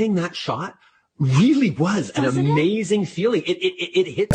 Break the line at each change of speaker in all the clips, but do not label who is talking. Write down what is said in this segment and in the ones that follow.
Getting that shot really was an amazing feeling. It hit.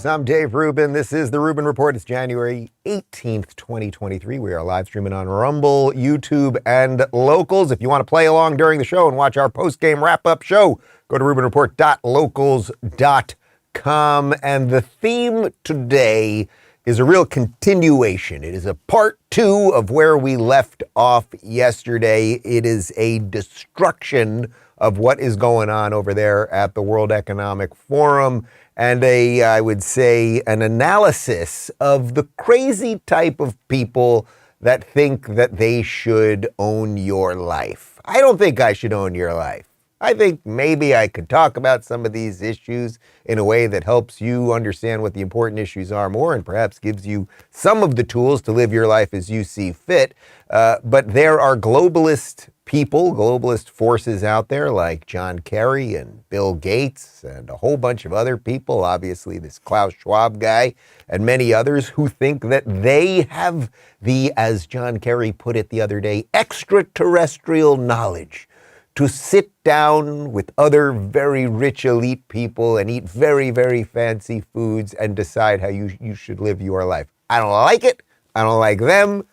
I'm Dave Rubin. This is the Rubin Report. It's January 18th, 2023. We are live streaming on Rumble, YouTube, and Locals. If you want to play along during the show and watch our post-game wrap-up show, go to rubinreport.locals.com. And the theme today is a real continuation. It is a part two of where we left off yesterday. It is a destruction of what is going on over there at the World Economic Forum, and I would say, an analysis of the crazy type of people that think that they should own your life. I don't think I should own your life. I think maybe I could talk about some of these issues in a way that helps you understand what the important issues are more and perhaps gives you some of the tools to live your life as you see fit. But there are globalist people, globalist forces out there like John Kerry and Bill Gates and a whole bunch of other people, obviously this Klaus Schwab guy and many others who think that they have the, as John Kerry put it the other day, extraterrestrial knowledge to sit down with other very rich elite people and eat very, very fancy foods and decide how you should live your life. I don't like it. I don't like them.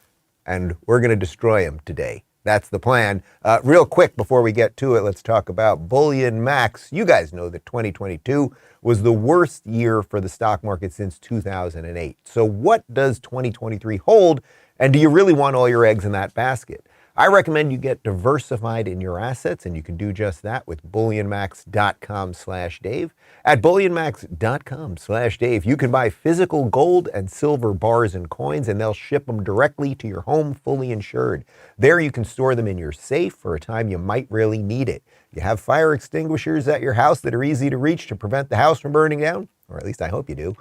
And we're going to destroy them today. That's the plan. Real quick, before we get to it, let's talk about Bullion Max. You guys know that 2022 was the worst year for the stock market since 2008. So what does 2023 hold? And do you really want all your eggs in that basket? I recommend you get diversified in your assets, and you can do just that with bullionmax.com/Dave. At bullionmax.com/Dave, you can buy physical gold and silver bars and coins, and they'll ship them directly to your home, fully insured. There you can store them in your safe for a time you might really need it. You have fire extinguishers at your house that are easy to reach to prevent the house from burning down, or at least I hope you do.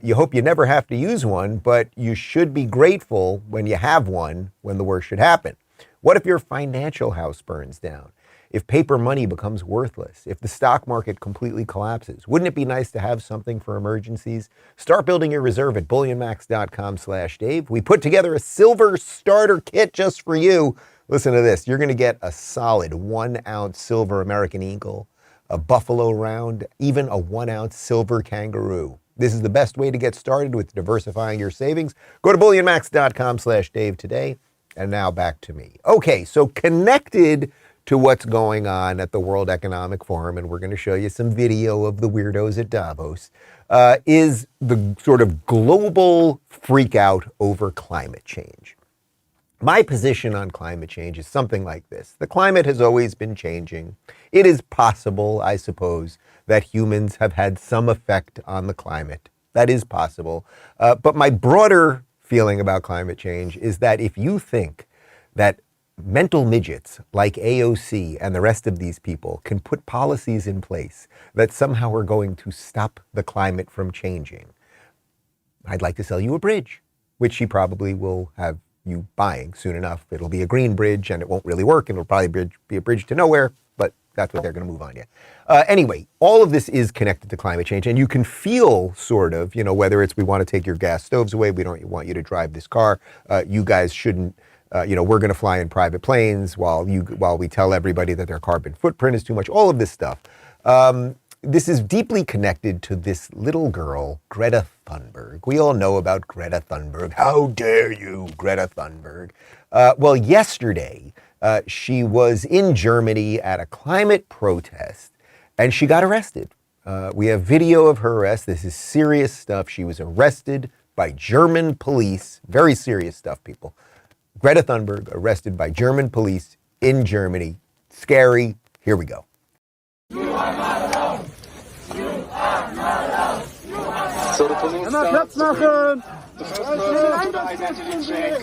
You hope you never have to use one, but you should be grateful when you have one when the worst should happen. What if your financial house burns down? If paper money becomes worthless? If the stock market completely collapses? Wouldn't it be nice to have something for emergencies? Start building your reserve at bullionmax.com/Dave. We put together a silver starter kit just for you. Listen to this. You're going to get a solid 1 ounce silver American Eagle, a Buffalo Round, even a 1 ounce silver kangaroo. This is the best way to get started with diversifying your savings. Go to bullionmax.com/Dave today. And now back to me. Okay, so connected to what's going on at the World Economic Forum, and we're going to show you some video of the weirdos at Davos, is the sort of global freak out over climate change. My position on climate change is something like this. The climate has always been changing. It is possible, I suppose, that humans have had some effect on the climate. That is possible. But my broader feeling about climate change is that if you think that mental midgets like AOC and the rest of these people can put policies in place that somehow are going to stop the climate from changing, I'd like to sell you a bridge, which she probably will have you buying soon enough. It'll be a green bridge and it won't really work. It'll probably be a bridge to nowhere, but that's what they're going to move on you. Anyway, all of this is connected to climate change, and you can feel sort of, whether it's we want to take your gas stoves away, we don't want you to drive this car, you guys shouldn't, we're going to fly in private planes while we tell everybody that their carbon footprint is too much, all of this stuff. This is deeply connected to this little girl, Greta Thunberg. We all know about Greta Thunberg. How dare you, Greta Thunberg? Well, yesterday, she was in Germany at a climate protest, and she got arrested. We have video of her arrest. This is serious stuff. She was arrested by German police. Very serious stuff, people. Greta Thunberg arrested by German police in Germany. Scary. Here we go.
You are not alone. You are not alone. You are not
So the police
Platz machen!
the first person to identity check.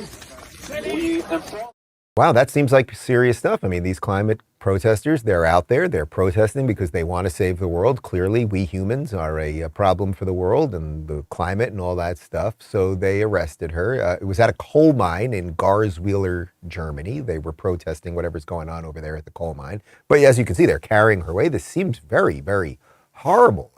We inform.
Wow, that seems like serious stuff. I mean, these climate protesters, they're out there, they're protesting because they want to save the world. Clearly, we humans are a problem for the world and the climate and all that stuff. So they arrested her. It was at a coal mine in Garzweiler, Germany. They were protesting whatever's going on over there at the coal mine. But as you can see, they're carrying her away. This seems very, very horrible.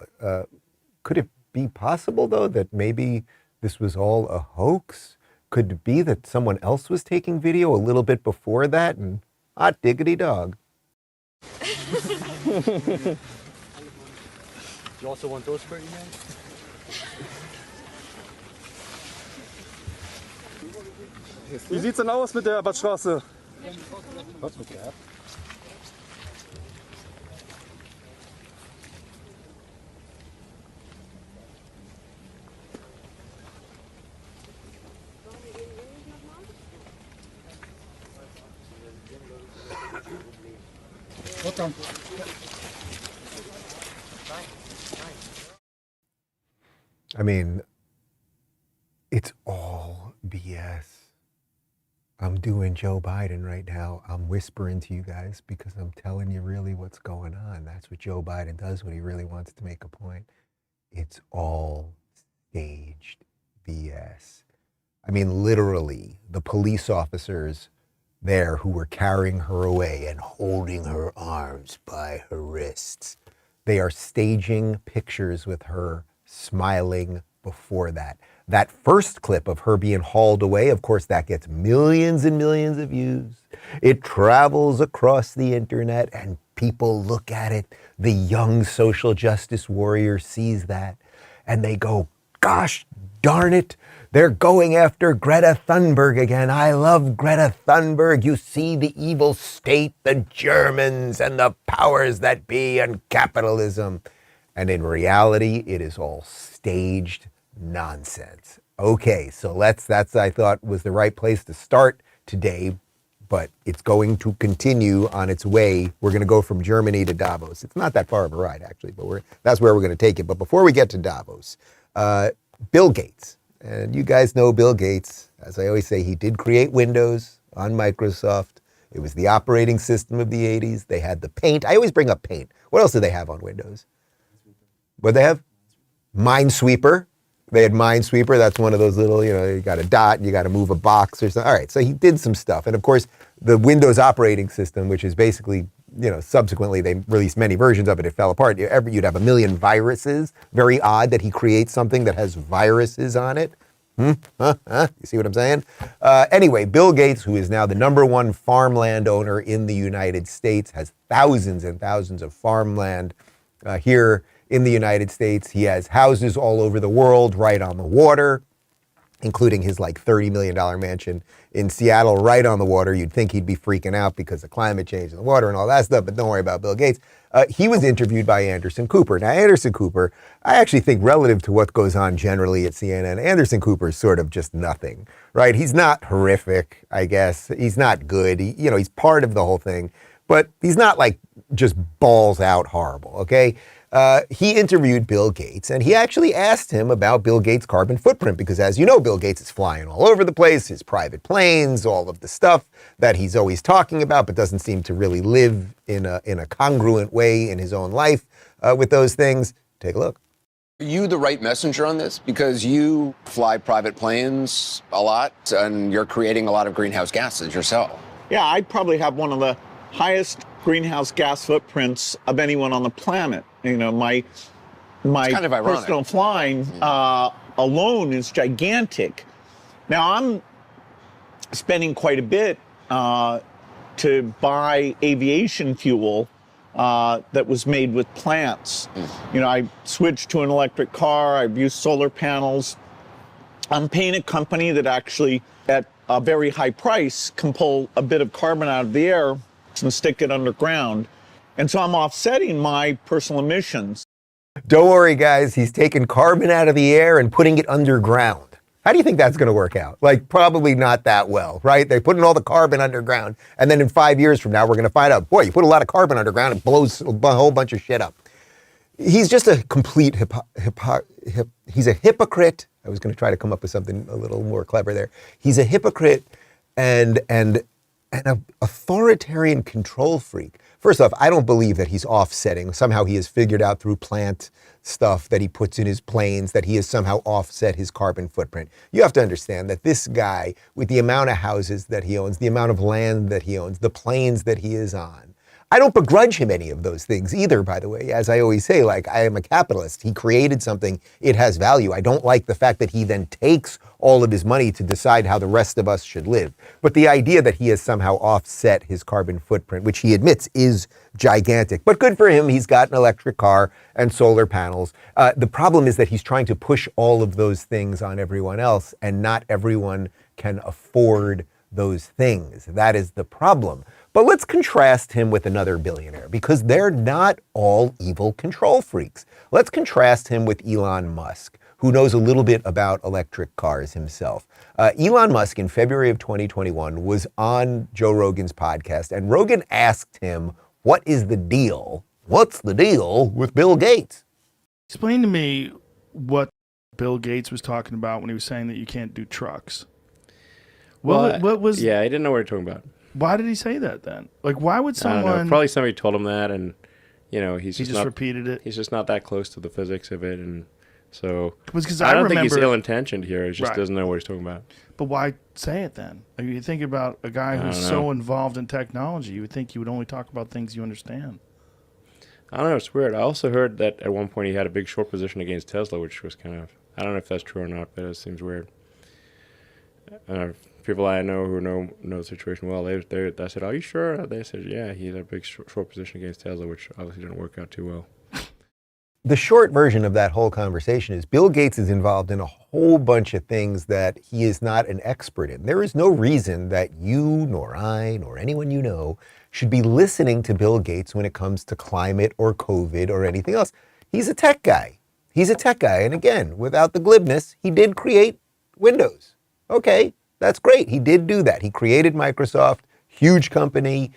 Could it be possible, though, that maybe this was all a hoax? Could it be that someone else was taking video a little bit before that? And hot diggity dog.
You also want those for you guys?
Wie sieht's denn aus mit der Abbatzstraße?
I mean, it's all BS. I'm doing Joe Biden right now. I'm whispering to you guys because I'm telling you really what's going on. That's what Joe Biden does when he really wants to make a point. It's all staged BS. I mean, literally, the police officers there who were carrying her away and holding her arms by her wrists, they are staging pictures with her smiling before that. That first clip of her being hauled away, of course, that gets millions and millions of views. It travels across the internet and people look at it. The young social justice warrior sees that and they go, gosh darn it, they're going after Greta Thunberg again. I love Greta Thunberg. You see the evil state, the Germans and the powers that be and capitalism. And in reality, it is all staged nonsense. Okay, so that's I thought was the right place to start today, but it's going to continue on its way. We're going to go from Germany to Davos. It's not that far of a ride, actually, but that's where we're going to take it. But before we get to Davos, Bill Gates, and you guys know Bill Gates. As I always say, he did create Windows on Microsoft. It was the operating system of the 80s. They had the Paint. I always bring up Paint. What else do they have on Windows? What they have? Minesweeper. They had Minesweeper. That's one of those little, you got a dot and you got to move a box or something. All right, so he did some stuff. And of course, the Windows operating system, which is basically, subsequently they released many versions of it. It fell apart. You'd have a million viruses. Very odd that he creates something that has viruses on it. You see what I'm saying? Anyway, Bill Gates, who is now the #1 farmland owner in the United States, has thousands and thousands of farmland here in the United States. He has houses all over the world, right on the water, including his $30 million mansion in Seattle, right on the water. You'd think he'd be freaking out because of climate change and the water and all that stuff, but don't worry about Bill Gates. He was interviewed by Anderson Cooper. Now, Anderson Cooper, I actually think relative to what goes on generally at CNN, Anderson Cooper is sort of just nothing, right? He's not horrific, I guess. He's not good. He's part of the whole thing, but he's not just balls out horrible, okay? He interviewed Bill Gates, and he actually asked him about Bill Gates' carbon footprint, because as you know, Bill Gates is flying all over the place, his private planes, all of the stuff that he's always talking about, but doesn't seem to really live in a congruent way in his own life with those things. Take a look.
Are you the right messenger on this? Because you fly private planes a lot, and you're creating a lot of greenhouse gases yourself.
Yeah, I probably have one of the highest greenhouse gas footprints of anyone on the planet. My
kind of ironic.
Personal flying alone is gigantic. Now, I'm spending quite a bit to buy aviation fuel that was made with plants. I switched to an electric car. I've used solar panels. I'm paying a company that actually, at a very high price, can pull a bit of carbon out of the air and stick it underground. And so I'm offsetting my personal emissions.
Don't worry, guys. He's taking carbon out of the air and putting it underground. How do you think that's going to work out? Probably not that well, right? They're putting all the carbon underground. And then in 5 years from now, we're going to find out, boy, you put a lot of carbon underground, it blows a whole bunch of shit up. He's just a complete he's a hypocrite. I was going to try to come up with something a little more clever there. He's a hypocrite and an authoritarian control freak. First off, I don't believe that he's offsetting. Somehow he has figured out through plant stuff that he puts in his planes that he has somehow offset his carbon footprint. You have to understand that this guy, with the amount of houses that he owns, the amount of land that he owns, the planes that he is on, I don't begrudge him any of those things either, by the way. As I always say, like, I am a capitalist. He created something, it has value. I don't like the fact that he then takes all of his money to decide how the rest of us should live. But the idea that he has somehow offset his carbon footprint, which he admits is gigantic, but good for him. He's got an electric car and solar panels. The problem is that he's trying to push all of those things on everyone else, and not everyone can afford those things. That is the problem. But let's contrast him with another billionaire, because they're not all evil control freaks. Let's contrast him with Elon Musk, who knows a little bit about electric cars himself. Elon Musk in February of 2021 was on Joe Rogan's podcast, and Rogan asked him, what is the deal? What's the deal with Bill Gates?
Explain to me what Bill Gates was talking about when he was saying that you can't do trucks. What was?
Yeah, I didn't know what you're talking about.
Why did he say that then? Like, why would someone?
I don't know. Probably somebody told him that, and you know, he just
repeated it.
He's just not that close to the physics of it, and so
because
I don't think he's ill-intentioned here. He just doesn't know what he's talking about.
But why say it then? Like, you think about a guy who's so involved in technology. You would think you would only talk about things you understand.
I don't know. It's weird. I also heard that at one point he had a big short position against Tesla, which was kind of, I don't know if that's true or not, but it seems weird. People I know who know the situation well, I said, are you sure? They said, yeah, he had a big short position against Tesla, which obviously didn't work out too well.
The short version of that whole conversation is Bill Gates is involved in a whole bunch of things that he is not an expert in. There is no reason that you, nor I, nor anyone you know should be listening to Bill Gates when it comes to climate or COVID or anything else. He's a tech guy. He's a tech guy. And again, without the glibness, he did create Windows. Okay, that's great. He did do that. He created Microsoft, huge company,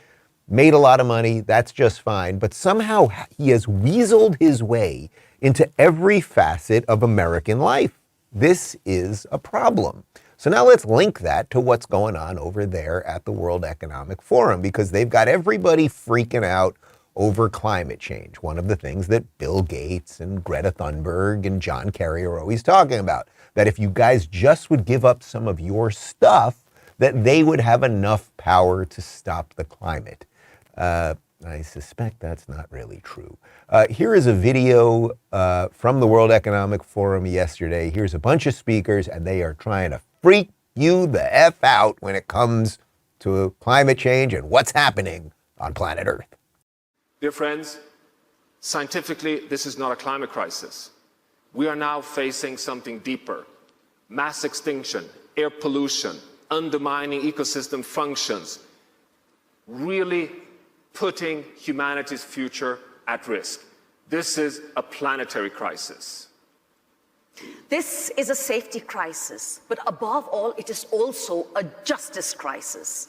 made a lot of money. That's just fine. But somehow he has weaseled his way into every facet of American life. This is a problem. So now let's link that to what's going on over there at the World Economic Forum, because they've got everybody freaking out over climate change. One of the things that Bill Gates and Greta Thunberg and John Kerry are always talking about, that if you guys just would give up some of your stuff, that they would have enough power to stop the climate. I suspect that's not really true. Here is a video from the World Economic Forum yesterday. Here's a bunch of speakers, and they are trying to freak you the F out when it comes to climate change and what's happening on planet Earth.
Dear friends, scientifically, this is not a climate crisis. We are now facing something deeper. Mass extinction, air pollution, undermining ecosystem functions, really putting humanity's future at risk. This is a planetary crisis.
This is a safety crisis, but above all, it is also a justice crisis.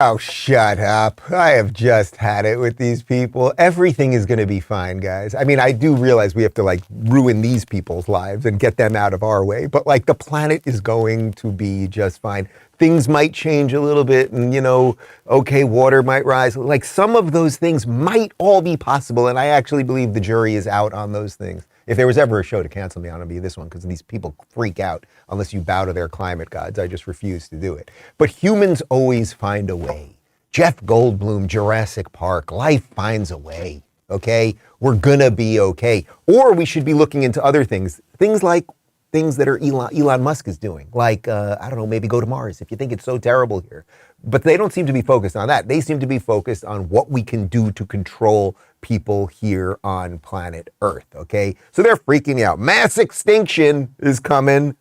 Oh, shut up. I have just had it with these people. Everything is going to be fine, guys. I mean, I do realize we have to, like, ruin these people's lives and get them out of our way, but, like, the planet is going to be just fine. Things might change a little bit and, you know, okay, water might rise. Like, some of those things might all be possible, and I actually believe the jury is out on those things. If there was ever a show to cancel me on, it'd be this one, because these people freak out unless you bow to their climate gods. I just refuse to do it. But humans always find a way. Jeff Goldblum, Jurassic Park, life finds a way, okay? We're gonna be okay. Or we should be looking into other things that are Elon Musk is doing, like, I don't know, maybe go to Mars if you think it's so terrible here. But they don't seem to be focused on that. They seem to be focused on what we can do to control people here on planet Earth, okay? So they're freaking out. Mass extinction is coming.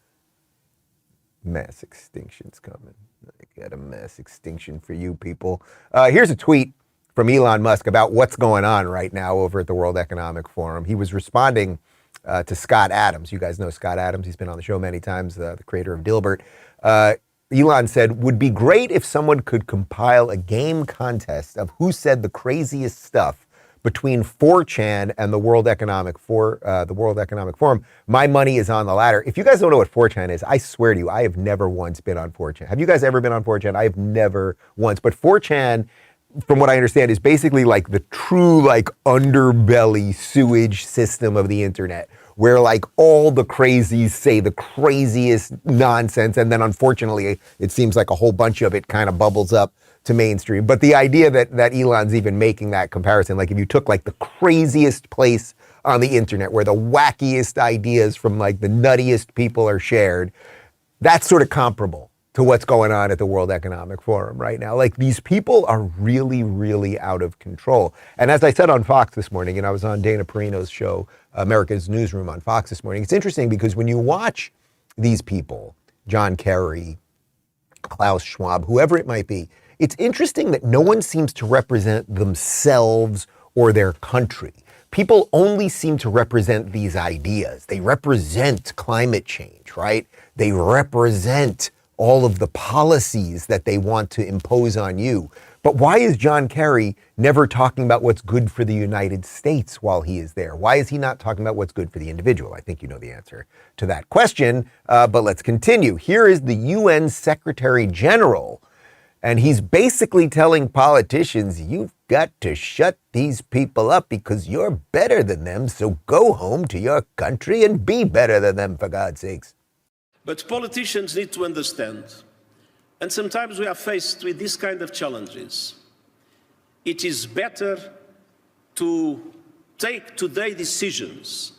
Mass extinction's coming. I got a mass extinction for you people. Here's a tweet from Elon Musk about what's going on right now over at the World Economic Forum. He was responding to Scott Adams. You guys know Scott Adams. He's been on the show many times, the creator of Dilbert. Elon said, would be great if someone could compile a game contest of who said the craziest stuff between 4chan and the World Economic Forum. My money is on the latter. If you guys don't know what 4chan is, I swear to you, I have never once been on 4chan. Have you guys ever been on 4chan? I have never once. But 4chan, from what I understand, is basically like the true, like, underbelly sewage system of the internet, where, like, all the crazies say the craziest nonsense, and then unfortunately it seems like a whole bunch of it kind of bubbles up to mainstream. But the idea that Elon's even making that comparison, like if you took like the craziest place on the internet where the wackiest ideas from like the nuttiest people are shared, that's sort of comparable to what's going on at the World Economic Forum right now. Like these people are really, really out of control. And as I said on Fox this morning, and I was on Dana Perino's show, America's Newsroom on Fox this morning, it's interesting because when you watch these people, John Kerry, Klaus Schwab, whoever it might be, it's interesting that no one seems to represent themselves or their country. People only seem to represent these ideas. They represent climate change, right? They represent all of the policies that they want to impose on you. But why is John Kerry never talking about what's good for the United States while he is there? Why is he not talking about what's good for the individual? I think you know the answer to that question, but let's continue. Here is the UN Secretary General, and he's basically telling politicians, you've got to shut these people up because you're better than them, so go home to your country and be better than them, for God's sakes.
But politicians need to understand, and sometimes we are faced with this kind of challenges. It is better to take today decisions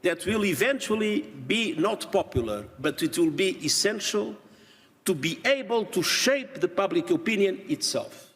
that will eventually be not popular, but it will be essential to be able to shape the public opinion itself.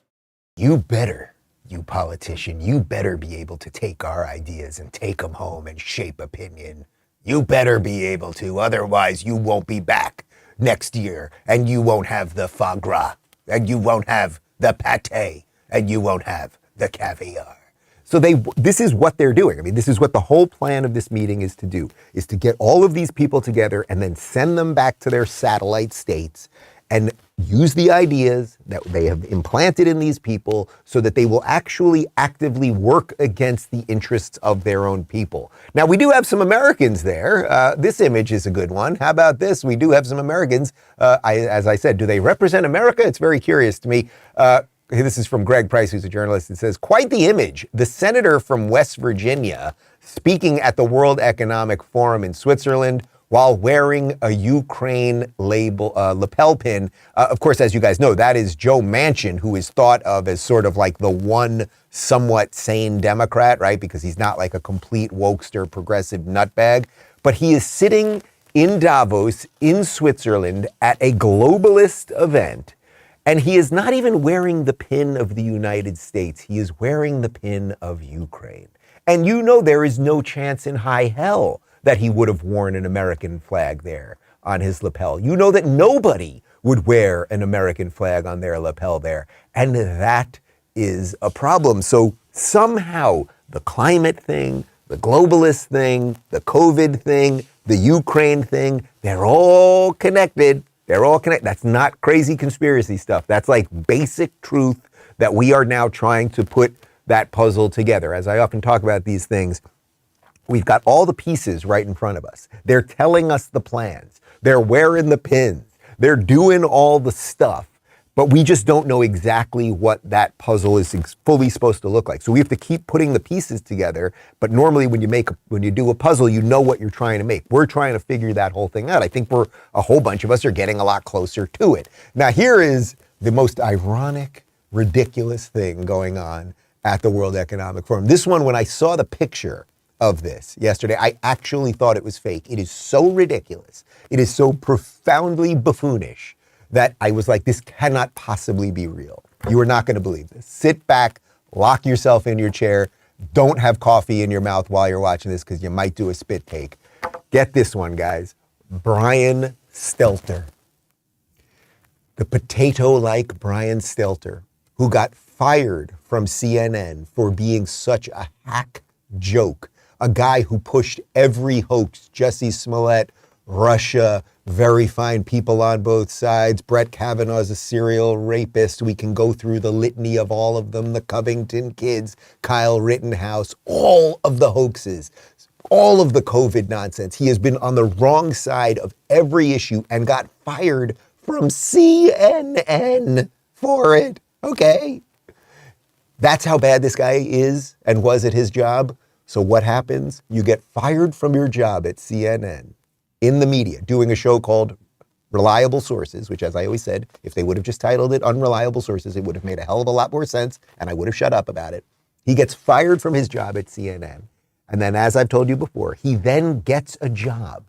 You better, you politician, you better be able to take our ideas and take them home and shape opinion. You better be able to, otherwise you won't be back next year, and you won't have the foie gras, and you won't have the pâté, and you won't have the caviar. So this is what they're doing. I mean, this is what the whole plan of this meeting is to do, is to get all of these people together and then send them back to their satellite states and use the ideas that they have implanted in these people so that they will actually actively work against the interests of their own people. Now, we do have some Americans there. This image is a good one. How about this? We do have some Americans. As I said, do they represent America? It's very curious to me. This is from Greg Price, who's a journalist. It says, quite the image. The senator from West Virginia speaking at the World Economic Forum in Switzerland while wearing a Ukraine label, lapel pin. Of course, as you guys know, that is Joe Manchin, who is thought of as sort of like the one somewhat sane Democrat, right? Because he's not like a complete wokester, progressive nutbag. But he is sitting in Davos in Switzerland at a globalist event. And he is not even wearing the pin of the United States. He is wearing the pin of Ukraine. And you know there is no chance in high hell that he would have worn an American flag there on his lapel. You know that nobody would wear an American flag on their lapel there. And that is a problem. So somehow the climate thing, the globalist thing, the COVID thing, the Ukraine thing, they're all connected. They're all connected. That's not crazy conspiracy stuff. That's like basic truth that we are now trying to put that puzzle together. As I often talk about these things, we've got all the pieces right in front of us. They're telling us the plans. They're wearing the pins. They're doing all the stuff. But we just don't know exactly what that puzzle is fully supposed to look like. So we have to keep putting the pieces together. But normally when you do a puzzle, you know what you're trying to make. We're trying to figure that whole thing out. I think a whole bunch of us are getting a lot closer to it. Now here is the most ironic, ridiculous thing going on at the World Economic Forum. This one, when I saw the picture of this yesterday, I actually thought it was fake. It is so ridiculous. It is so profoundly buffoonish that I was like, this cannot possibly be real. You are not going to believe this. Sit back, lock yourself in your chair. Don't have coffee in your mouth while you're watching this because you might do a spit take. Get this one, guys. Brian Stelter. The potato-like Brian Stelter, who got fired from CNN for being such a hack joke. A guy who pushed every hoax, Jussie Smollett, Russia, very fine people on both sides. Brett Kavanaugh's a serial rapist. We can go through the litany of all of them, the Covington kids, Kyle Rittenhouse, all of the hoaxes, all of the COVID nonsense. He has been on the wrong side of every issue and got fired from CNN for it. Okay. That's how bad this guy is and was at his job. So what happens? You get fired from your job at CNN in the media, doing a show called reliable sources, which, as I always said, if they would have just titled it Unreliable Sources, it would have made a hell of a lot more sense, and I would have shut up about it. He gets fired from his job at CNN. And then, as I've told you before, he then gets a job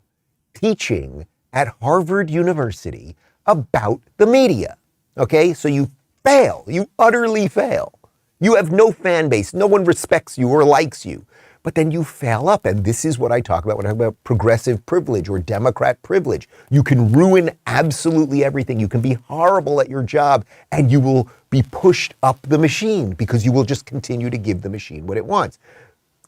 teaching at Harvard University about the media. Okay, so you fail. You utterly fail. You have no fan base. No one respects you or likes you. But then you fail up. And this is what I talk about when I talk about progressive privilege or Democrat privilege. You can ruin absolutely everything. You can be horrible at your job and you will be pushed up the machine because you will just continue to give the machine what it wants.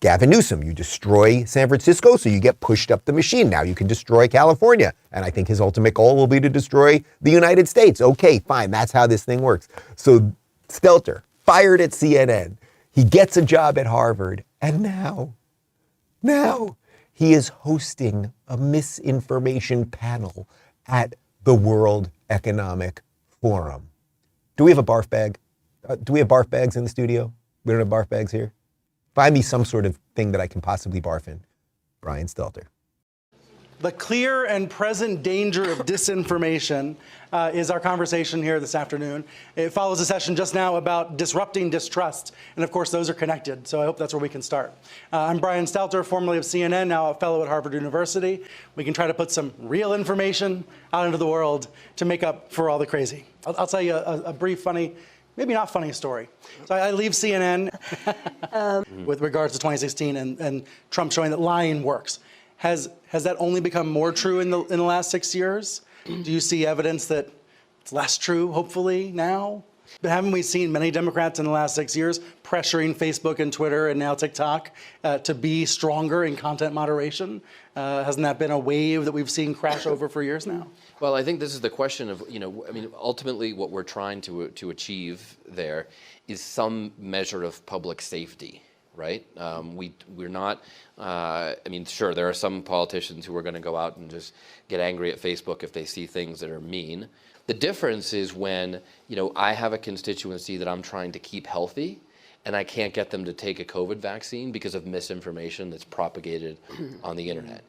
Gavin Newsom, you destroy San Francisco, so you get pushed up the machine. Now you can destroy California. And I think his ultimate goal will be to destroy the United States. Okay, fine. That's how this thing works. So Stelter, fired at CNN. He gets a job at Harvard. And now he is hosting a misinformation panel at the World Economic Forum. Do we have a barf bag? Do we have barf bags in the studio? We don't have barf bags here? Find me some sort of thing that I can possibly barf in. Brian Stelter.
The clear and present danger of disinformation is our conversation here this afternoon. It follows a session just now about disrupting distrust. And of course, those are connected. So I hope that's where we can start. I'm Brian Stelter, formerly of CNN, now a fellow at Harvard University. We can try to put some real information out into the world to make up for all the crazy. I'll tell you a brief, funny, maybe not funny story. So I leave CNN with regards to 2016 and Trump showing that lying works. Has that only become more true in the last 6 years? Do you see evidence that it's less true, hopefully, now? But haven't we seen many Democrats in the last 6 years pressuring Facebook and Twitter and now TikTok to be stronger in content moderation? Hasn't that been a wave that we've seen crash over for years now?
Well, I think this is the question of, ultimately what we're trying to achieve there is some measure of public safety, right? We're not, sure, there are some politicians who are going to go out and just get angry at Facebook if they see things that are mean. The difference is when, I have a constituency that I'm trying to keep healthy and I can't get them to take a COVID vaccine because of misinformation that's propagated on the internet.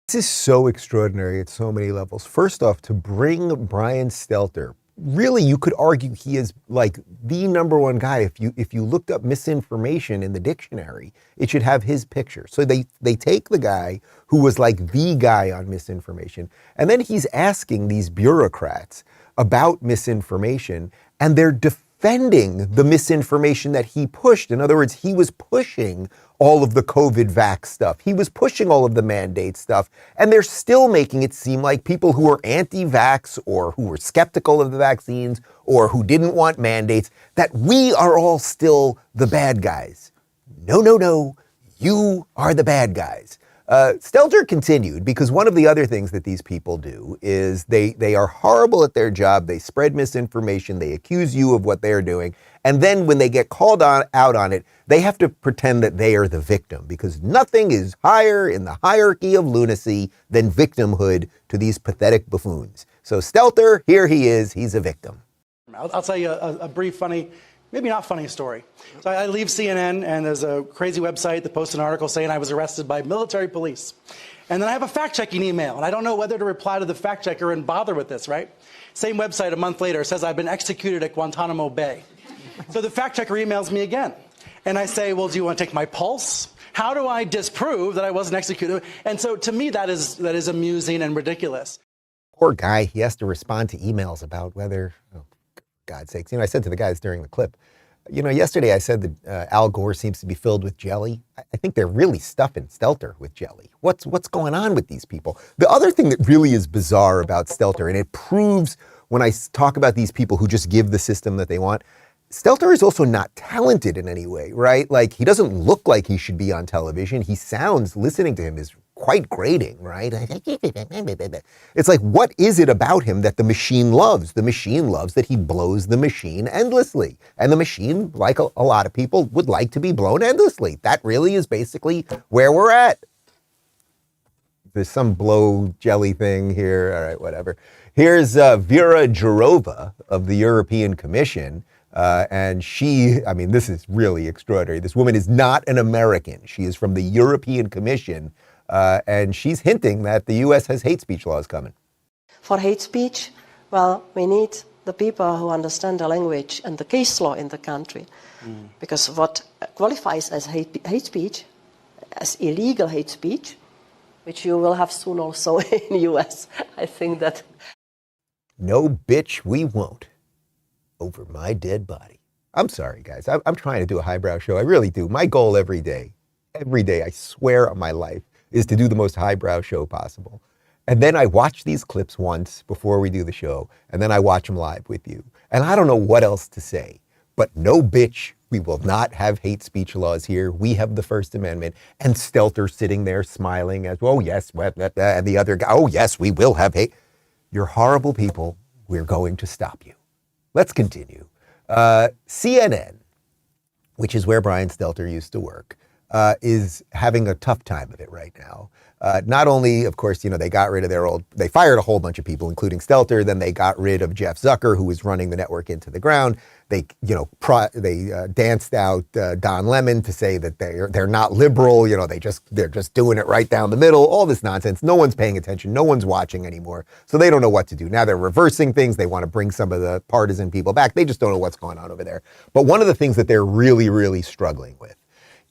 This is so extraordinary at so many levels. First off, to bring Brian Stelter, really, you could argue he is like the number one guy. If you looked up misinformation in the dictionary, it should have his picture. So they take the guy who was like the guy on misinformation, and then he's asking these bureaucrats about misinformation, and they're defending the misinformation that he pushed. In other words, he was pushing all of the COVID vax stuff. He was pushing all of the mandate stuff, and they're still making it seem like people who are anti-vax or who were skeptical of the vaccines or who didn't want mandates, that we are all still the bad guys. No, you are the bad guys. Stelter continued, because one of the other things that these people do is they are horrible at their job. They spread misinformation. They accuse you of what they're doing. And then when they get called out on it, they have to pretend that they are the victim, because nothing is higher in the hierarchy of lunacy than victimhood to these pathetic buffoons. So Stelter, here he is. He's a victim.
I'll tell you a brief, funny, maybe not funny story. So I leave CNN, and there's a crazy website that posts an article saying I was arrested by military police. And then I have a fact-checking email, and I don't know whether to reply to the fact-checker and bother with this, right? Same website a month later says I've been executed at Guantanamo Bay. So the fact-checker emails me again. And I say, well, do you want to take my pulse? How do I disprove that I wasn't executed? And so to me, that is amusing and ridiculous.
Poor guy, he has to respond to emails about whether, oh, God's sakes. I said to the guys during the clip, yesterday I said that Al Gore seems to be filled with jelly. I think they're really stuffing Stelter with jelly. What's going on with these people? The other thing that really is bizarre about Stelter, and it proves when I talk about these people who just give the system that they want, Stelter is also not talented in any way, right? Like, he doesn't look like he should be on television. He sounds, listening to him is quite grating, right? It's like, what is it about him that the machine loves? The machine loves that he blows the machine endlessly. And the machine, like a lot of people, would like to be blown endlessly. That really is basically where we're at. There's some blow jelly thing here. All right, whatever. Here's Vera Jourova of the European Commission. And this is really extraordinary. This woman is not an American. She is from the European Commission. And she's hinting that the U.S. has hate speech laws coming.
For hate speech, well, we need the people who understand the language and the case law in the country. Because what qualifies as hate speech, as illegal hate speech, which you will have soon also in the US, I think that...
No, bitch, we won't. Over my dead body. I'm sorry, guys. I'm trying to do a highbrow show. I really do. My goal every day, I swear on my life, is to do the most highbrow show possible. And then I watch these clips once before we do the show, and then I watch them live with you. And I don't know what else to say, but no, bitch, we will not have hate speech laws here. We have the First Amendment. And Stelter sitting there smiling as, oh, yes, and the other guy, oh, yes, we will have hate. You're horrible people. We're going to stop you. Let's continue. CNN, which is where Brian Stelter used to work, is having a tough time of it right now. Not only, of course, they got rid of they fired a whole bunch of people, including Stelter. Then they got rid of Jeff Zucker, who was running the network into the ground. They, danced out Don Lemon to say that they're not liberal. They're just doing it right down the middle. All this nonsense. No one's paying attention. No one's watching anymore. So they don't know what to do. Now they're reversing things. They want to bring some of the partisan people back. They just don't know what's going on over there. But one of the things that they're really, really struggling with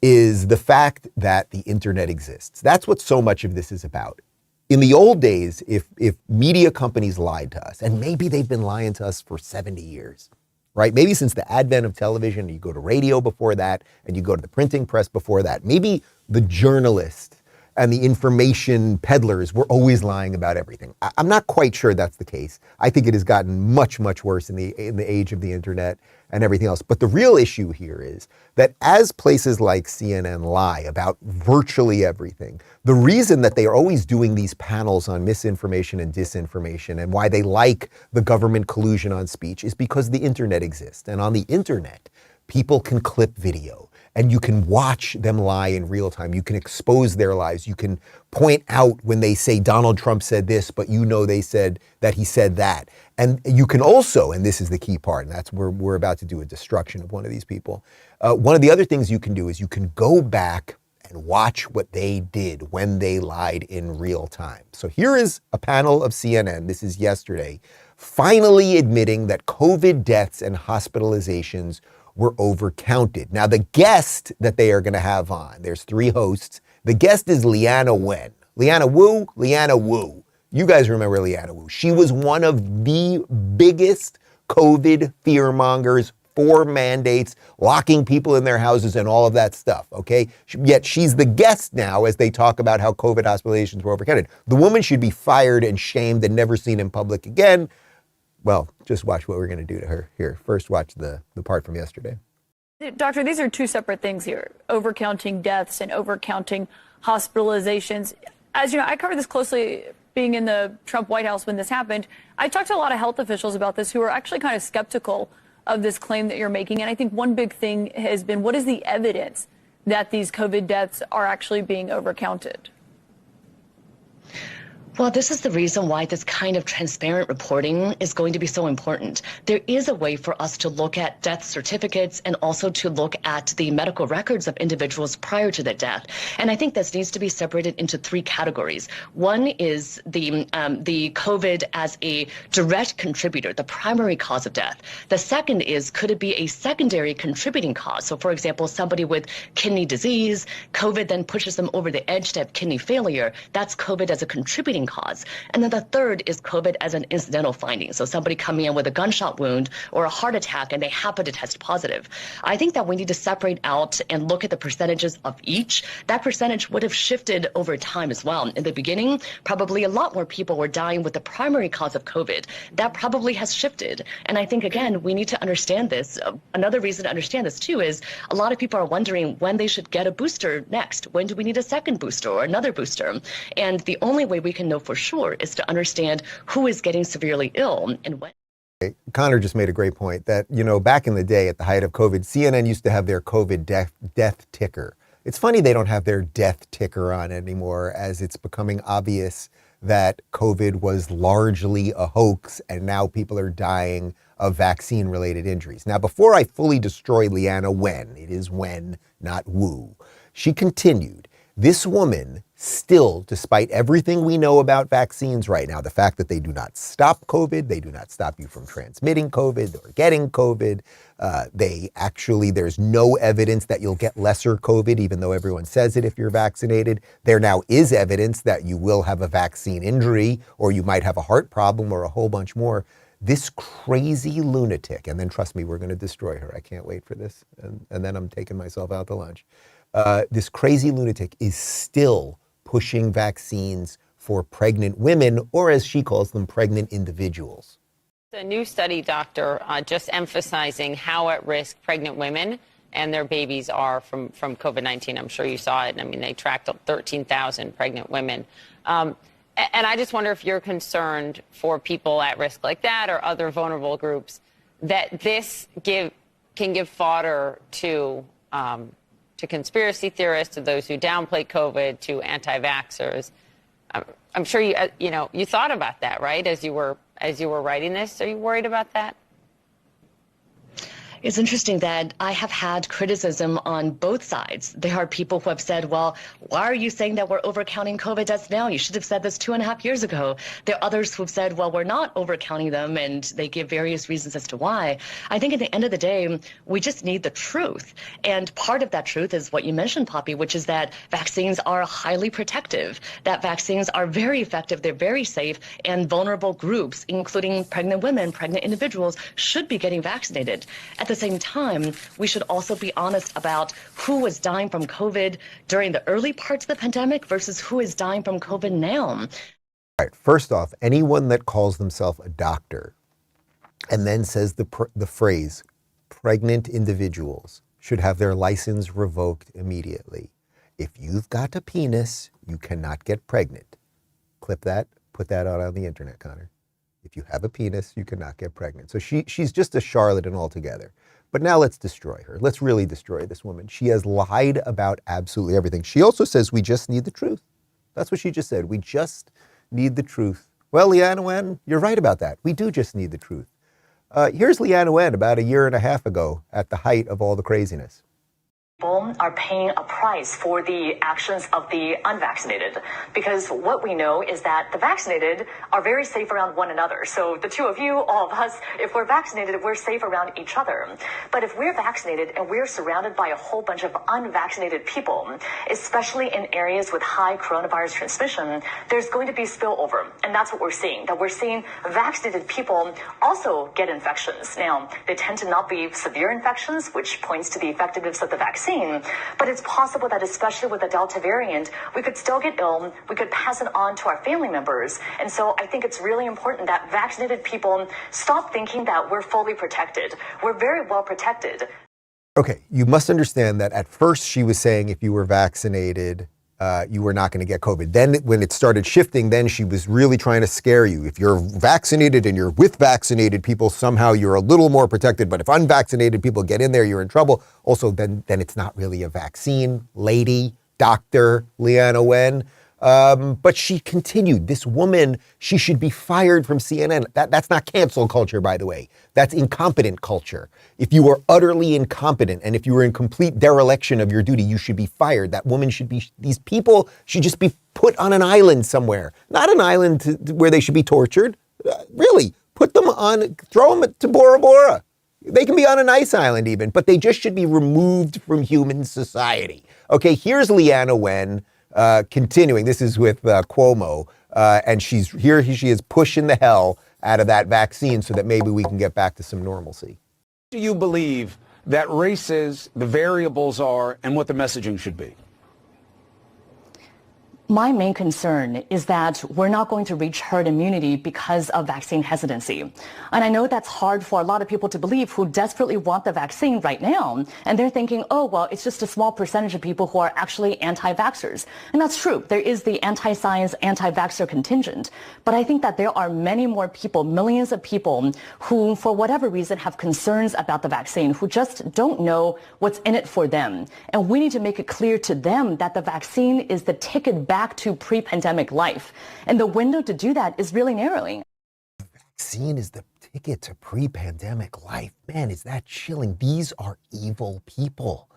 is the fact that the internet exists. That's what so much of this is about. In the old days, if media companies lied to us, and maybe they've been lying to us for 70 years, right? Maybe since the advent of television, you go to radio before that, and you go to the printing press before that. Maybe the journalists and the information peddlers were always lying about everything. I'm not quite sure that's the case. I think it has gotten much, much worse in the age of the internet and everything else. But the real issue here is that as places like CNN lie about virtually everything, the reason that they are always doing these panels on misinformation and disinformation and why they like the government collusion on speech is because the internet exists. And on the internet, people can clip video. And you can watch them lie in real time. You can expose their lies. You can point out when they say Donald Trump said this, but they said that he said that. And you can also, and this is the key part, and that's where we're about to do a destruction of one of these people. One of the other things you can do is you can go back and watch what they did when they lied in real time. So here is a panel of CNN, this is yesterday, finally admitting that COVID deaths and hospitalizations were overcounted. Now, the guest that they are going to have on, there's 3 hosts. The guest is Leana Wen. Leana Wu. You guys remember Leana Wu. She was one of the biggest COVID fearmongers for mandates, locking people in their houses and all of that stuff, okay? Yet she's the guest now as they talk about how COVID hospitalizations were overcounted. The woman should be fired and shamed and never seen in public again. Well, just watch what we're going to do to her here. First, watch the part from yesterday.
Doctor, these are 2 separate things here, overcounting deaths and overcounting hospitalizations. As you know, I covered this closely being in the Trump White House when this happened. I talked to a lot of health officials about this who are actually kind of skeptical of this claim that you're making. And I think one big thing has been, what is the evidence that these COVID deaths are actually being overcounted?
Well, this is the reason why this kind of transparent reporting is going to be so important. There is a way for us to look at death certificates and also to look at the medical records of individuals prior to their death. And I think this needs to be separated into 3 categories. One is the COVID as a direct contributor, the primary cause of death. The second is, could it be a secondary contributing cause? So, for example, somebody with kidney disease, COVID then pushes them over the edge to have kidney failure. That's COVID as a contributing cause. And then the third is COVID as an incidental finding. So somebody coming in with a gunshot wound or a heart attack and they happen to test positive. I think that we need to separate out and look at the percentages of each. That percentage would have shifted over time as well. In the beginning, probably a lot more people were dying with the primary cause of COVID. That probably has shifted. And I think, again, we need to understand this. Another reason to understand this, too, is a lot of people are wondering when they should get a booster next. When do we need a second booster or another booster? And the only way we can know for sure is to understand who is getting severely ill and when.
Connor just made a great point that, back in the day at the height of COVID, CNN used to have their COVID death ticker. It's funny they don't have their death ticker on anymore, as it's becoming obvious that COVID was largely a hoax and now people are dying of vaccine-related injuries. Now, before I fully destroy Leana Wen, it is Wen, not Wu, she continued This woman still, despite everything we know about vaccines right now, the fact that they do not stop COVID, they do not stop you from transmitting COVID or getting COVID, there's no evidence that you'll get lesser COVID, even though everyone says it if you're vaccinated. There now is evidence that you will have a vaccine injury, or you might have a heart problem, or a whole bunch more. This crazy lunatic, and then trust me, we're going to destroy her. I can't wait for this. And then I'm taking myself out to lunch. This crazy lunatic is still pushing vaccines for pregnant women, or as she calls them, pregnant individuals.
A new study, doctor, just emphasizing how at risk pregnant women and their babies are from COVID-19. I'm sure you saw it. I mean, they tracked 13,000 pregnant women. And I just wonder if you're concerned for people at risk like that or other vulnerable groups, that this can give fodder to conspiracy theorists, to those who downplay COVID, to anti-vaxxers. I'm sure you thought about that, right? As you were writing this, are you worried about that?
It's interesting that I have had criticism on both sides. There are people who have said, well, why are you saying that we're overcounting COVID deaths now? You should have said this 2.5 years ago. There are others who have said, well, we're not overcounting them, and they give various reasons as to why. I think at the end of the day, we just need the truth. And part of that truth is what you mentioned, Poppy, which is that vaccines are highly protective, that vaccines are very effective, they're very safe, and vulnerable groups, including pregnant women, pregnant individuals, should be getting vaccinated. At the same time, we should also be honest about who was dying from COVID during the early parts of the pandemic versus who is dying from COVID now.
All right, first off, anyone that calls themselves a doctor and then says the phrase pregnant individuals should have their license revoked immediately. If you've got a penis, you cannot get pregnant. Clip that, put that out on the internet, Connor. If you have a penis, you cannot get pregnant. So she's just a charlatan altogether. But now let's destroy her. Let's really destroy this woman. She has lied about absolutely everything. She also says we just need the truth. That's what she just said. We just need the truth. Well, Leana Wen, you're right about that. We do just need the truth. Here's Leana Wen about 1.5 years ago at the height of all the craziness.
People are paying a price for the actions of the unvaccinated, because what we know is that the vaccinated are very safe around one another. So the two of you, all of us, if we're vaccinated, we're safe around each other. But if we're vaccinated and we're surrounded by a whole bunch of unvaccinated people, especially in areas with high coronavirus transmission, there's going to be spillover. And that's what we're seeing, that we're seeing vaccinated people also get infections. Now, they tend to not be severe infections, which points to the effectiveness of the vaccine. But it's possible that, especially with the Delta variant, we could still get ill, we could pass it on to our family members. And so I think it's really important that vaccinated people stop thinking that we're fully protected. We're very well protected.
Okay, you must understand that at first she was saying if you were vaccinated, you were not going to get COVID. Then when it started shifting, then she was really trying to scare you. If you're vaccinated and you're with vaccinated people, somehow you're a little more protected. But if unvaccinated people get in there, you're in trouble. Also, then it's not really a vaccine, lady, Dr. Leana Wen. But she continued. This woman, she should be fired from CNN. That's not cancel culture, by the way. That's incompetent culture. If you are utterly incompetent and if you are in complete dereliction of your duty, you should be fired. That woman should be, these people should just be put on an island somewhere. Not an island where they should be tortured. Really, put them on, throw them to Bora Bora. They can be on a nice island even, but they just should be removed from human society. Okay, here's Leana Wen. Continuing, this is with Cuomo, and she is pushing the hell out of that vaccine so that maybe we can get back to some normalcy.
Do you believe that race is, the variables are, and what the messaging should be?
My main concern is that we're not going to reach herd immunity because of vaccine hesitancy. And I know that's hard for a lot of people to believe who desperately want the vaccine right now. And they're thinking, oh, well, it's just a small percentage of people who are actually anti-vaxxers. And that's true. There is the anti-science, anti-vaxxer contingent. But I think that there are many more people, millions of people who, for whatever reason, have concerns about the vaccine, who just don't know what's in it for them. And we need to make it clear to them that the vaccine is the ticket back to pre-pandemic life. And the window to do that is really narrowing.
The vaccine is the ticket to pre-pandemic life. Man, is that chilling. These are evil people.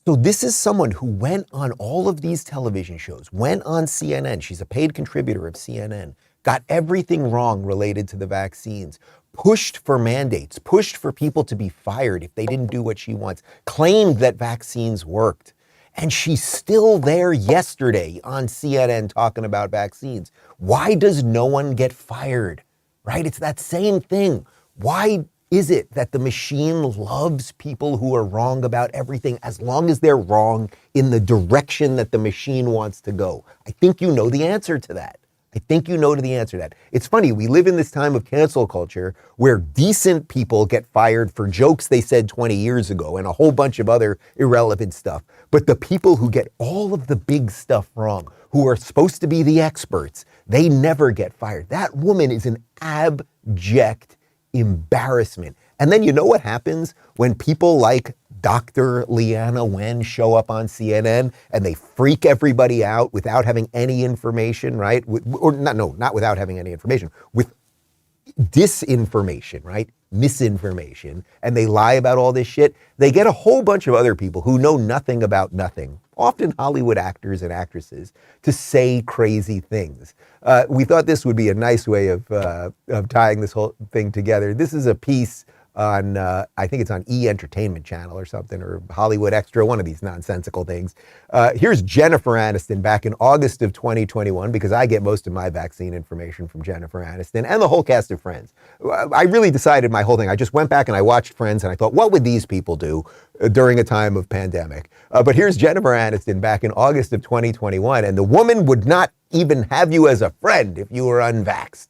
So this is someone who went on all of these television shows, went on CNN. She's a paid contributor of CNN, got everything wrong related to the vaccines, pushed for mandates, pushed for people to be fired if they didn't do what she wants, claimed that vaccines worked. And she's still there yesterday on CNN talking about vaccines. Why does no one get fired, right? It's that same thing. Why is it that the machine loves people who are wrong about everything as long as they're wrong in the direction that the machine wants to go? I think you know the answer to that. I think you know the answer to that. It's funny, we live in this time of cancel culture where decent people get fired for jokes they said 20 years ago and a whole bunch of other irrelevant stuff. But the people who get all of the big stuff wrong, who are supposed to be the experts, they never get fired. That woman is an abject embarrassment. And then you know what happens when people like Dr. Leana Wen show up on CNN and they freak everybody out without having any information, right? Not without having any information, with disinformation, right? Misinformation, and they lie about all this shit. They get a whole bunch of other people who know nothing about nothing, often Hollywood actors and actresses, to say crazy things. We thought this would be a nice way of tying this whole thing together. This is a piece on, I think it's on Entertainment Channel or something, or Hollywood Extra, one of these nonsensical things. Here's Jennifer Aniston back in August of 2021, because I get most of my vaccine information from Jennifer Aniston and the whole cast of Friends. I really decided my whole thing. I just went back and I watched Friends and I thought, what would these people do during a time of pandemic? But here's Jennifer Aniston back in August of 2021, and the woman would not even have you as a friend if you were unvaxxed.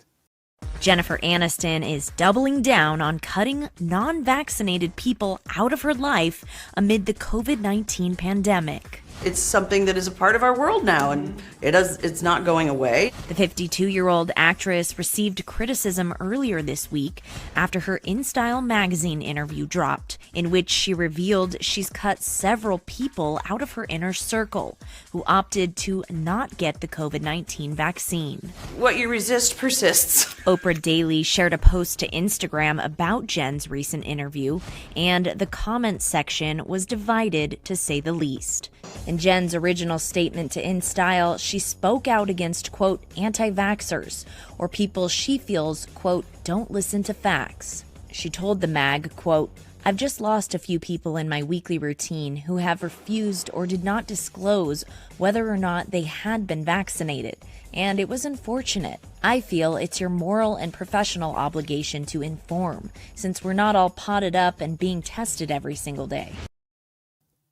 Jennifer Aniston is doubling down on cutting non-vaccinated people out of her life amid the COVID-19 pandemic.
It's something that is a part of our world now, and it's not going away.
The 52-year-old actress received criticism earlier this week after her InStyle magazine interview dropped, in which she revealed she's cut several people out of her inner circle who opted to not get the COVID-19 vaccine.
What you resist persists.
Oprah Daily shared a post to Instagram about Jen's recent interview, and the comments section was divided, to say the least. In Jen's original statement to InStyle, she spoke out against, quote, anti-vaxxers, or people she feels, quote, don't listen to facts. She told the mag, quote, I've just lost a few people in my weekly routine who have refused or did not disclose whether or not they had been vaccinated, and it was unfortunate. I feel it's your moral and professional obligation to inform, since we're not all potted up and being tested every single day.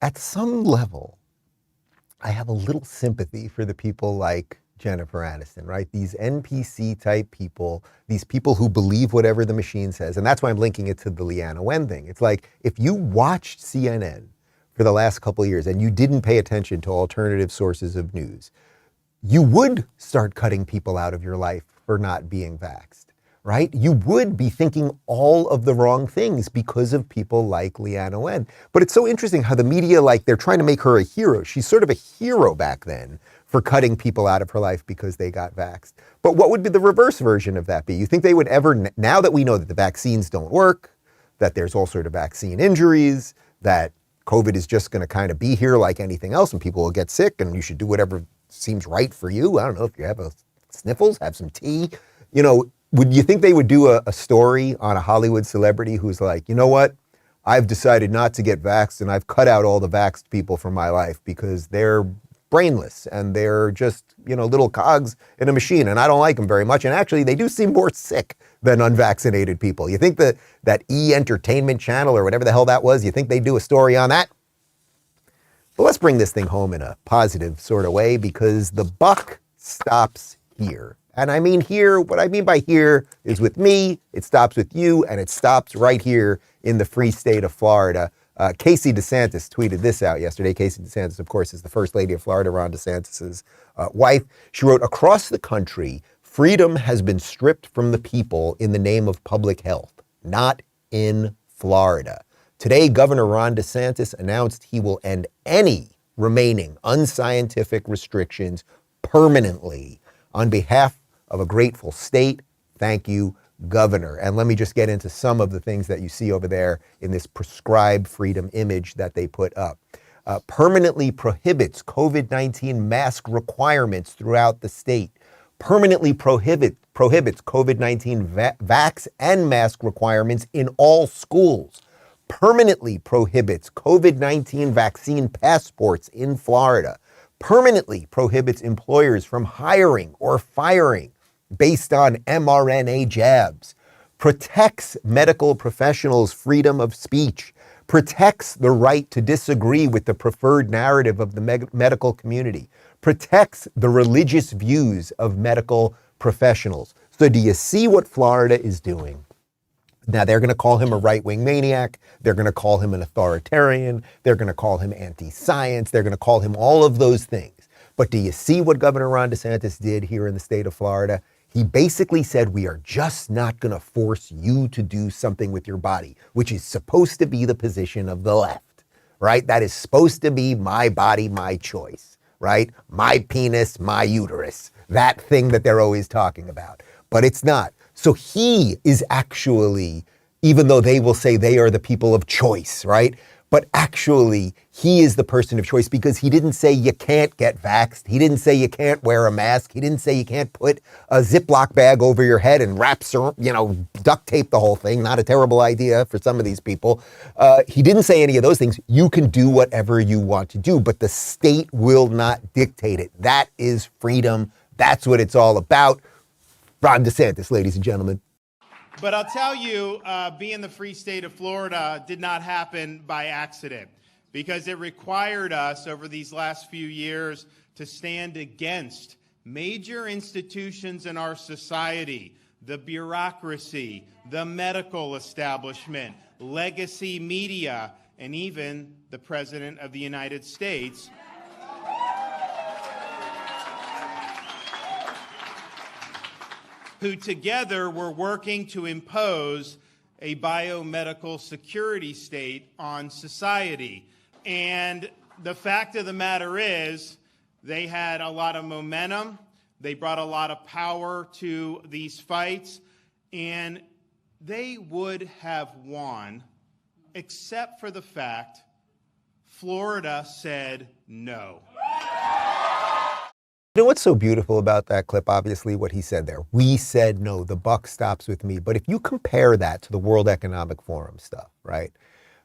At some level, I have a little sympathy for the people like Jennifer Aniston, right? These NPC type people, these people who believe whatever the machine says. And that's why I'm linking it to the Leana Wen thing. It's like, if you watched CNN for the last couple of years and you didn't pay attention to alternative sources of news, you would start cutting people out of your life for not being vaxxed, right? You would be thinking all of the wrong things because of people like Leana Wen. But it's so interesting how the media, like, they're trying to make her a hero. She's sort of a hero back then for cutting people out of her life because they got vaxxed. But what would be the reverse version of that be? You think they would ever, now that we know that the vaccines don't work, that there's all sort of vaccine injuries, that COVID is just going to kind of be here like anything else and people will get sick and you should do whatever seems right for you. I don't know, if you have a sniffles, have some tea, you know, would you think they would do a story on a Hollywood celebrity who's like, you know what, I've decided not to get vaxxed and I've cut out all the vaxxed people from my life because they're brainless and they're just, you know, little cogs in a machine and I don't like them very much. And actually they do seem more sick than unvaccinated people. You think that Entertainment Channel or whatever the hell that was, you think they'd do a story on that? But let's bring this thing home in a positive sort of way, because the buck stops here. And I mean here, what I mean by here is with me, it stops with you, and it stops right here in the free state of Florida. Casey DeSantis tweeted this out yesterday. Casey DeSantis, of course, is the First Lady of Florida, Ron DeSantis' wife. She wrote, across the country, freedom has been stripped from the people in the name of public health, not in Florida. Today, Governor Ron DeSantis announced he will end any remaining unscientific restrictions permanently on behalf of a grateful state. Thank you, Governor. And let me just get into some of the things that you see over there in this Prescribe Freedom image that they put up. permanently prohibits COVID-19 mask requirements throughout the state, permanently prohibits COVID-19 vax and mask requirements in all schools, permanently prohibits COVID-19 vaccine passports in Florida, permanently prohibits employers from hiring or firing based on mRNA jabs, protects medical professionals' freedom of speech, protects the right to disagree with the preferred narrative of the medical community, protects the religious views of medical professionals. So do you see what Florida is doing? Now, they're going to call him a right-wing maniac. They're going to call him an authoritarian. They're going to call him anti-science. They're going to call him all of those things. But do you see what Governor Ron DeSantis did here in the state of Florida? He basically said, we are just not going to force you to do something with your body, which is supposed to be the position of the left, right? That is supposed to be my body, my choice, right? My penis, my uterus, that thing that they're always talking about. But it's not. So he is actually, even though they will say they are the people of choice, right? But actually, he is the person of choice because he didn't say you can't get vaxxed. He didn't say you can't wear a mask. He didn't say you can't put a Ziploc bag over your head and duct tape the whole thing. Not a terrible idea for some of these people. He didn't say any of those things. You can do whatever you want to do, but the state will not dictate it. That is freedom. That's what it's all about. Ron DeSantis, ladies and gentlemen.
But I'll tell you, being the free state of Florida did not happen by accident, because it required us over these last few years to stand against major institutions in our society, the bureaucracy, the medical establishment, legacy media, and even the President of the United States, who together were working to impose a biomedical security state on society. And the fact of the matter is, they had a lot of momentum, they brought a lot of power to these fights, and they would have won, except for the fact Florida said no.
You know what's so beautiful about that clip? Obviously, what he said there. We said no, the buck stops with me. But if you compare that to the World Economic Forum stuff, right?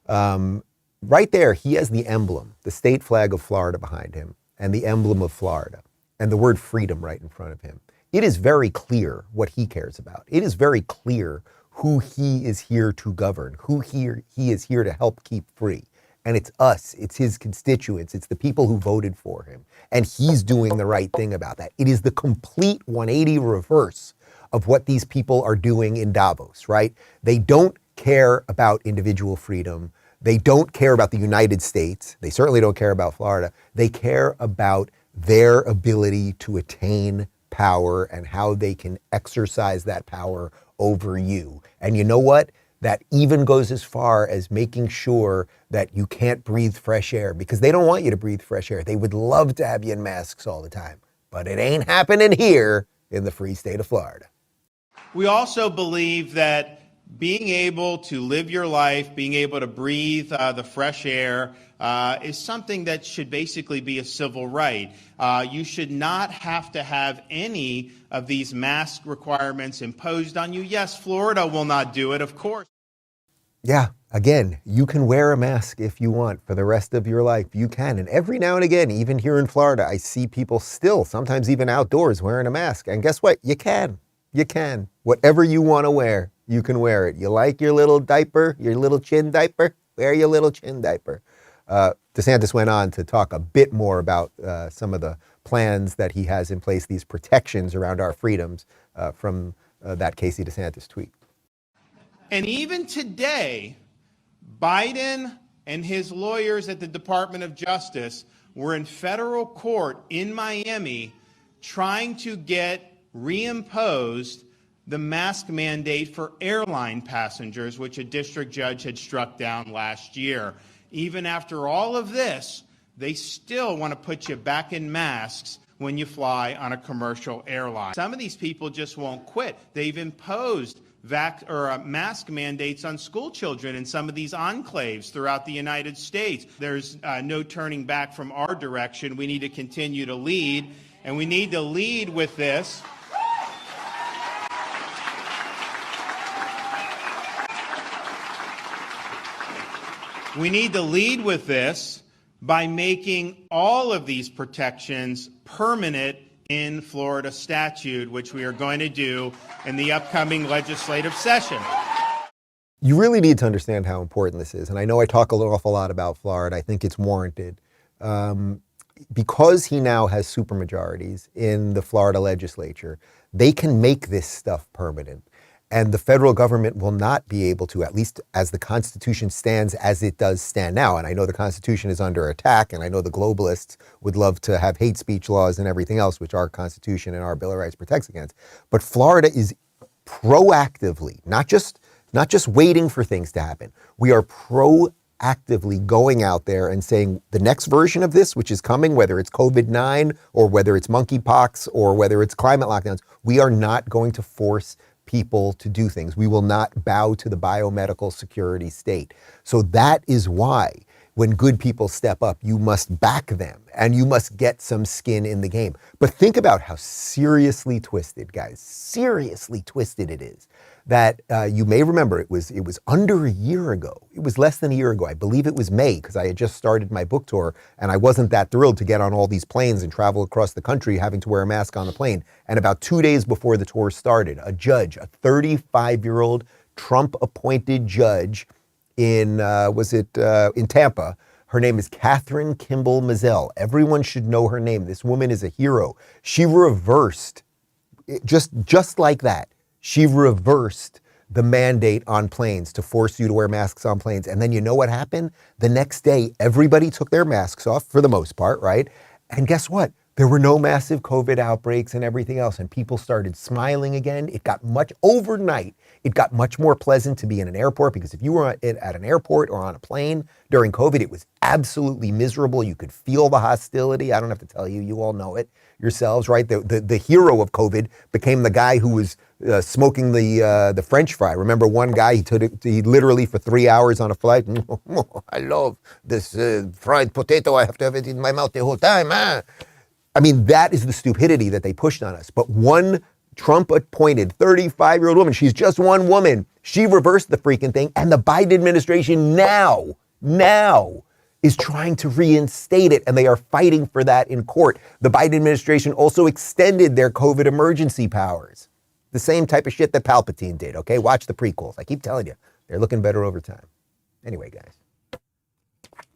Right there, he has the emblem, the state flag of Florida behind him, and the emblem of Florida, and the word freedom right in front of him. It is very clear what he cares about. It is very clear who he is here to govern, who he is here to help keep free. And it's us, it's his constituents, it's the people who voted for him. And he's doing the right thing about that. It is the complete 180 reverse of what these people are doing in Davos, right? They don't care about individual freedom. They don't care about the United States. They certainly don't care about Florida. They care about their ability to attain power and how they can exercise that power over you. And you know what? That even goes as far as making sure that you can't breathe fresh air, because they don't want you to breathe fresh air. They would love to have you in masks all the time, but it ain't happening here in the free state of Florida.
We also believe that being able to live your life, being able to breathe the fresh air is something that should basically be a civil right. You should not have to have any of these mask requirements imposed on you. Yes, Florida will not do it, of course.
Yeah, again, you can wear a mask if you want for the rest of your life. You can. And every now and again, even here in Florida, I see people still, sometimes even outdoors, wearing a mask. And guess what? You can. You can. Whatever you want to wear, you can wear it. You like your little diaper, your little chin diaper? Wear your little chin diaper. DeSantis went on to talk a bit more about some of the plans that he has in place, these protections around our freedoms from that Casey DeSantis tweet.
And even today, Biden and his lawyers at the Department of Justice were in federal court in Miami trying to get reimposed the mask mandate for airline passengers, which a district judge had struck down last year. Even after all of this, they still want to put you back in masks when you fly on a commercial airline. Some of these people just won't quit. They've imposed mask mandates on school children in some of these enclaves throughout the United States. There's no turning back from our direction. We need to continue to lead, and we need to lead with this. We need to lead with this by making all of these protections permanent in Florida statute, which we are going to do in the upcoming legislative session.
You really need to understand how important this is. And I know I talk an awful lot about Florida. I think it's warranted. Because he now has supermajorities in the Florida legislature, they can make this stuff permanent. And the federal government will not be able to, at least as the Constitution stands as it does stand now. And I know the Constitution is under attack, and I know the globalists would love to have hate speech laws and everything else, which our Constitution and our Bill of Rights protects against. But Florida is proactively, not just waiting for things to happen. We are proactively going out there and saying the next version of this, which is coming, whether it's COVID-9 or whether it's monkeypox or whether it's climate lockdowns, we are not going to force people to do things. We will not bow to the biomedical security state. So that is why when good people step up, you must back them and you must get some skin in the game. But think about how seriously twisted, guys, seriously twisted it is. That you may remember it was under a year ago. It was less than a year ago. I believe it was May, because I had just started my book tour and I wasn't that thrilled to get on all these planes and travel across the country having to wear a mask on the plane. And about 2 days before the tour started, a judge, a 35-year-old Trump-appointed judge in Tampa. Her name is Catherine Kimball Mizell. Everyone should know her name. This woman is a hero. She reversed, just like that. She reversed the mandate on planes to force you to wear masks on planes. And then you know what happened? The next day, everybody took their masks off for the most part, right? And guess what? There were no massive COVID outbreaks and everything else. And people started smiling again. It got overnight, it got much more pleasant to be in an airport, because if you were at an airport or on a plane during COVID, it was absolutely miserable. You could feel the hostility. I don't have to tell you, you all know it yourselves, right? The hero of COVID became the guy who was smoking the French fry. Remember one guy, he literally for 3 hours on a flight, I love this fried potato. I have to have it in my mouth the whole time. I mean, that is the stupidity that they pushed on us. But one Trump-appointed 35-year-old woman, she's just one woman, she reversed the freaking thing, and the Biden administration now is trying to reinstate it, and they are fighting for that in court. The Biden administration also extended their COVID emergency powers. The same type of shit that Palpatine did, okay? Watch the prequels. I keep telling you, they're looking better over time. Anyway, guys, I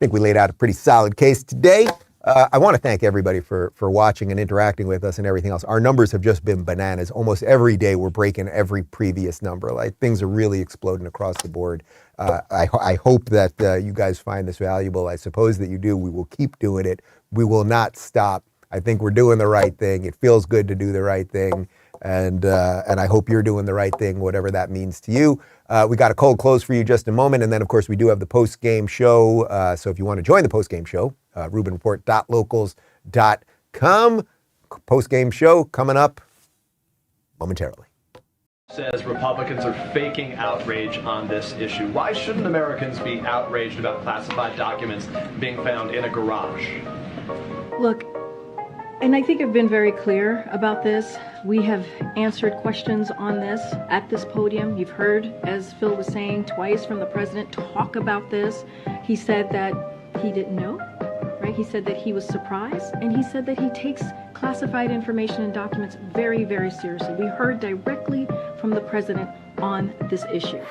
think we laid out a pretty solid case today. I want to thank everybody for watching and interacting with us and everything else. Our numbers have just been bananas. Almost every day we're breaking every previous number. Like, things are really exploding across the board. I hope that you guys find this valuable. I suppose that you do. We will keep doing it. We will not stop. I think we're doing the right thing. It feels good to do the right thing. And I hope you're doing the right thing, whatever that means to you. We got a cold close for you just a moment. And then, of course, we do have the post-game show. So if you want to join the post-game show, RubinReport.locals.com. Post-game show coming up momentarily.
Says Republicans are faking outrage on this issue. Why shouldn't Americans be outraged about classified documents being found in a garage?
Look, and I think I've been very clear about this. We have answered questions on this at this podium. You've heard, as Phil was saying, twice from the president talk about this. He said that he didn't know, right? He said that he was surprised, and he said that he takes classified information and documents very, very seriously. We heard directly from the president on this issue.